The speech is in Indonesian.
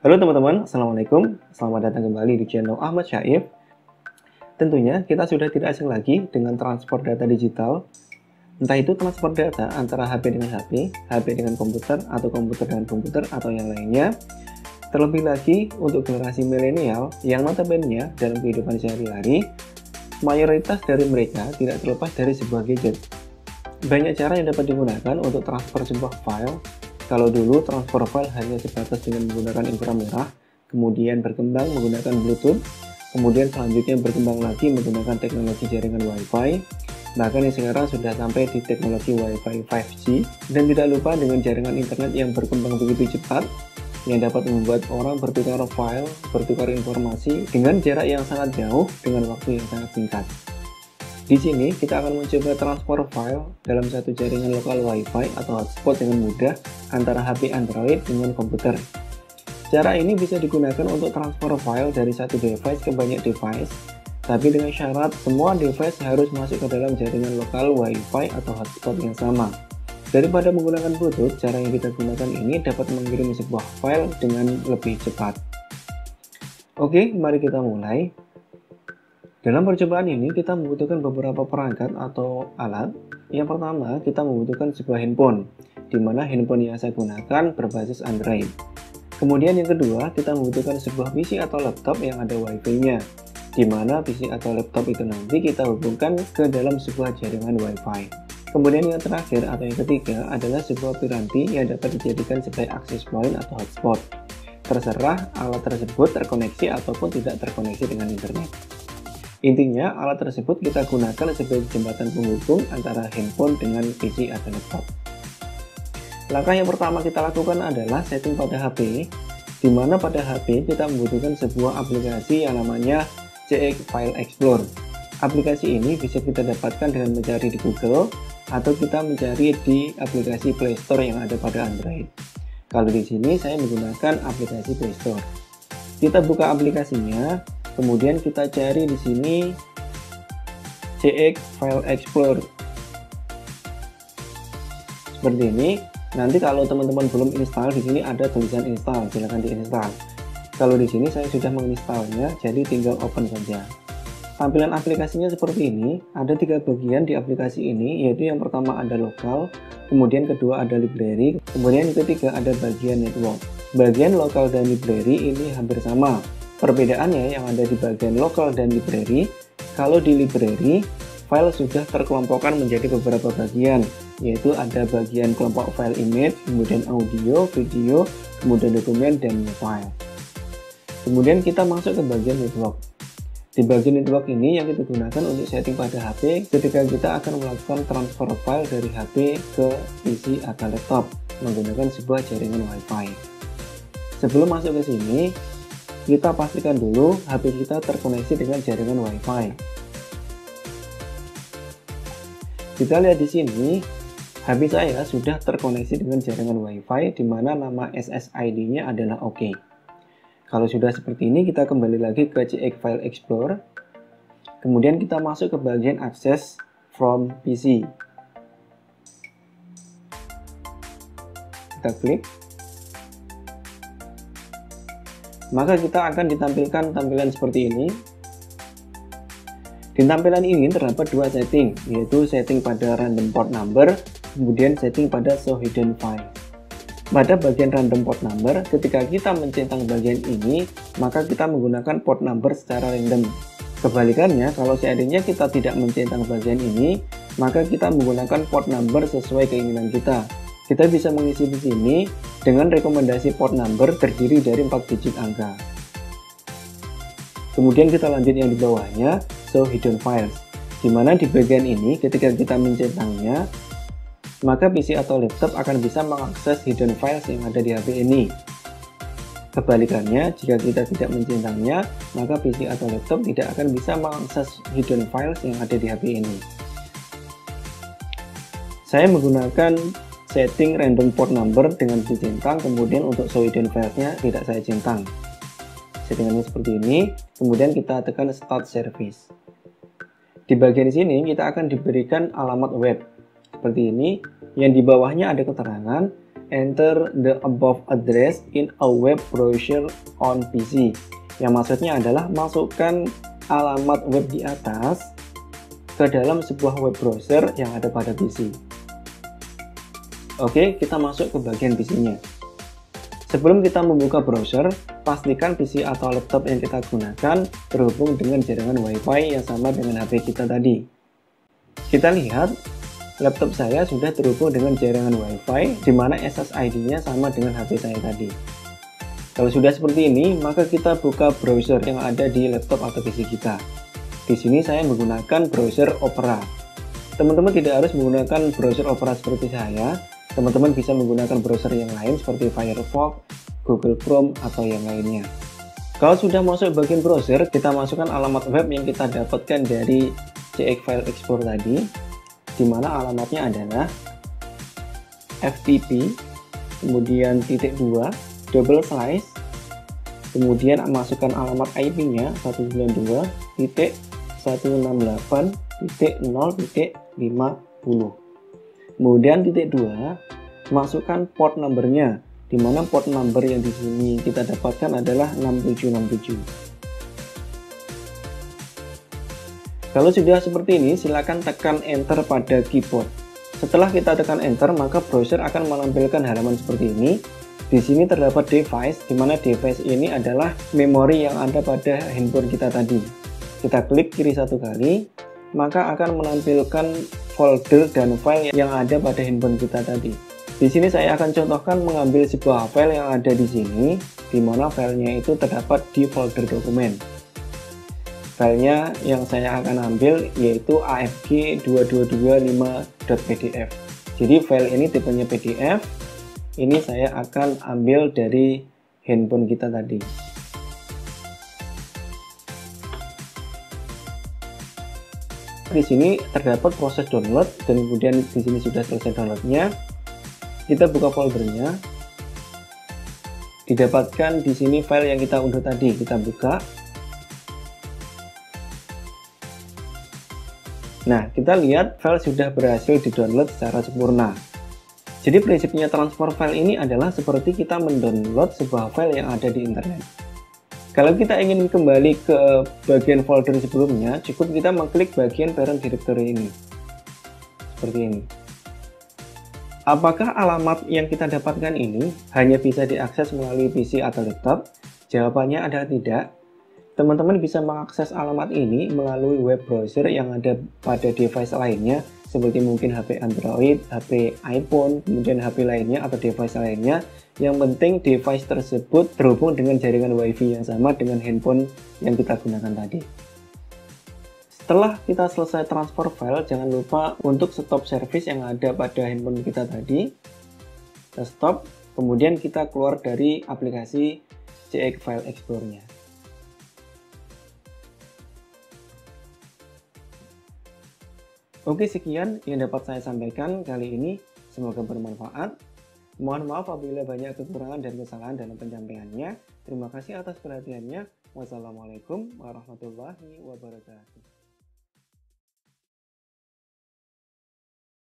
Halo teman-teman, Assalamualaikum. Selamat datang kembali di channel Ahmad Syaif. Tentunya kita sudah tidak asing lagi dengan transfer data digital. Entah itu transfer data antara HP dengan HP, HP dengan komputer, atau komputer dengan komputer, atau yang lainnya. Terlebih lagi untuk generasi milenial yang notabene dalam kehidupan sehari-hari, mayoritas dari mereka tidak terlepas dari sebuah gadget. Banyak cara yang dapat digunakan untuk transfer sebuah file. Kalau dulu transfer file hanya sebatas dengan menggunakan inframerah, kemudian berkembang menggunakan Bluetooth, kemudian selanjutnya berkembang lagi menggunakan teknologi jaringan Wi-Fi, bahkan yang sekarang sudah sampai di teknologi Wi-Fi 5G, dan tidak lupa dengan jaringan internet yang berkembang begitu cepat, yang dapat membuat orang bertukar file, bertukar informasi dengan jarak yang sangat jauh dengan waktu yang sangat singkat. Di sini kita akan mencoba transfer file dalam satu jaringan lokal Wi-Fi atau hotspot dengan mudah antara HP Android dengan komputer. Cara ini bisa digunakan untuk transfer file dari satu device ke banyak device, tapi dengan syarat semua device harus masuk ke dalam jaringan lokal Wi-Fi atau hotspot yang sama. Daripada menggunakan Bluetooth, cara yang kita gunakan ini dapat mengirim sebuah file dengan lebih cepat. Oke, mari kita mulai. Dalam percobaan ini, kita membutuhkan beberapa perangkat atau alat. Yang pertama, kita membutuhkan sebuah handphone, di mana handphone yang saya gunakan berbasis Android. Kemudian yang kedua, kita membutuhkan sebuah PC atau laptop yang ada Wi-Fi-nya, di mana PC atau laptop itu nanti kita hubungkan ke dalam sebuah jaringan Wi-Fi. Kemudian yang terakhir atau yang ketiga adalah sebuah piranti yang dapat dijadikan sebagai access point atau hotspot. Terserah alat tersebut terkoneksi ataupun tidak terkoneksi dengan internet. Intinya, alat tersebut kita gunakan sebagai jembatan penghubung antara handphone dengan PC atau laptop. Langkah yang pertama kita lakukan adalah setting pada HP, di mana pada HP kita membutuhkan sebuah aplikasi yang namanya CX File Explorer. Aplikasi ini bisa kita dapatkan dengan mencari di Google, atau kita mencari di aplikasi Play Store yang ada pada Android. Kalau di sini saya menggunakan aplikasi Play Store. Kita buka aplikasinya. Kemudian kita cari di sini CX File Explorer. Seperti ini. Nanti kalau teman-teman belum install, di sini ada tulisan install, silahkan diinstal. Kalau di sini saya sudah menginstalnya, jadi tinggal open saja. Tampilan aplikasinya seperti ini. Ada 3 bagian di aplikasi ini, yaitu yang pertama ada lokal, kemudian kedua ada library, kemudian yang ketiga ada bagian network. Bagian lokal dan library ini hampir sama. Perbedaannya yang ada di bagian lokal dan library, kalau di library, file sudah terkelompokkan menjadi beberapa bagian, yaitu ada bagian kelompok file image, kemudian audio, video, kemudian dokumen, dan new file. Kemudian kita masuk ke bagian network. Di bagian network ini yang kita gunakan untuk setting pada HP ketika kita akan melakukan transfer file dari HP ke PC atau laptop menggunakan sebuah jaringan Wi-Fi. Sebelum masuk ke sini, kita pastikan dulu HP kita terkoneksi dengan jaringan Wi-Fi. Kita lihat di sini, HP saya sudah terkoneksi dengan jaringan Wi-Fi, di mana nama SSID-nya adalah OK. Kalau sudah seperti ini, kita kembali lagi ke CX File Explorer. Kemudian kita masuk ke bagian Access from PC. Kita klik. Maka kita akan ditampilkan tampilan seperti ini. Di tampilan ini terdapat 2 setting, yaitu setting pada random port number, kemudian setting pada show hidden file. Pada bagian random port number, ketika kita mencentang bagian ini, maka kita menggunakan port number secara random. Kebalikannya, kalau seandainya kita tidak mencentang bagian ini, maka kita menggunakan port number sesuai keinginan kita. Kita bisa mengisi di sini dengan rekomendasi port number terdiri dari 4 digit angka. Kemudian kita lanjut yang di bawahnya, show hidden files, di mana di bagian ini ketika kita mencentangnya, maka PC atau laptop akan bisa mengakses hidden files yang ada di HP ini. Kebalikannya, jika kita tidak mencentangnya, maka PC atau laptop tidak akan bisa mengakses hidden files yang ada di HP ini. Saya menggunakan setting random port number dengan dicentang, kemudian untuk show hidden filesnya tidak saya centang. Settingannya seperti ini, kemudian kita tekan start service. Di bagian sini kita akan diberikan alamat web seperti ini, yang di bawahnya ada keterangan enter the above address in a web browser on PC. Yang maksudnya adalah masukkan alamat web di atas ke dalam sebuah web browser yang ada pada PC. Oke, kita masuk ke bagian PC-nya. Sebelum kita membuka browser, pastikan PC atau laptop yang kita gunakan terhubung dengan jaringan WiFi yang sama dengan HP kita tadi. Kita lihat, laptop saya sudah terhubung dengan jaringan WiFi, di mana SSID-nya sama dengan HP saya tadi. Kalau sudah seperti ini, maka kita buka browser yang ada di laptop atau PC kita. Di sini saya menggunakan browser Opera. Teman-teman tidak harus menggunakan browser Opera seperti saya. Teman-teman bisa menggunakan browser yang lain seperti Firefox, Google Chrome, atau yang lainnya. Kalau sudah masuk bagian browser, kita masukkan alamat web yang kita dapatkan dari CX File Explorer tadi, di mana alamatnya adalah FTP, kemudian .2, double slash, kemudian masukkan alamat IP-nya 192.168.0.50. Kemudian .2, masukkan port number-nya, di mana port number yang di sini kita dapatkan adalah 6767. Kalau sudah seperti ini, silakan tekan enter pada keyboard. Setelah kita tekan enter, maka browser akan menampilkan halaman seperti ini. Di sini terdapat device, di mana device ini adalah memori yang ada pada handphone kita tadi. Kita klik kiri satu kali, maka akan menampilkan folder dan file yang ada pada handphone kita tadi. Di sini saya akan contohkan mengambil sebuah file yang ada di sini, di mana filenya itu terdapat di folder dokumen. Filenya yang saya akan ambil yaitu afg2225.pdf. Jadi file ini tipenya PDF. Ini saya akan ambil dari handphone kita tadi. Di sini terdapat proses download dan kemudian di sini sudah selesai downloadnya. Kita buka foldernya. Didapatkan di sini file yang kita unduh tadi. Kita buka. Nah, kita lihat file sudah berhasil di-download secara sempurna. Jadi prinsipnya transfer file ini adalah seperti kita mendownload sebuah file yang ada di internet. Kalau kita ingin kembali ke bagian folder sebelumnya, cukup kita mengklik bagian parent directory ini. Seperti ini. Apakah alamat yang kita dapatkan ini hanya bisa diakses melalui PC atau laptop? Jawabannya adalah tidak. Teman-teman bisa mengakses alamat ini melalui web browser yang ada pada device lainnya, seperti mungkin HP Android, HP iPhone, kemudian HP lainnya atau device lainnya. Yang penting device tersebut terhubung dengan jaringan WiFi yang sama dengan handphone yang kita gunakan tadi. Setelah kita selesai transfer file, jangan lupa untuk stop service yang ada pada handphone kita tadi. Kita stop, kemudian kita keluar dari aplikasi CX File Explorer-nya. Oke, sekian yang dapat saya sampaikan kali ini. Semoga bermanfaat. Mohon maaf apabila banyak kekurangan dan kesalahan dalam penyampaiannya. Terima kasih atas perhatiannya. Wassalamualaikum warahmatullahi wabarakatuh.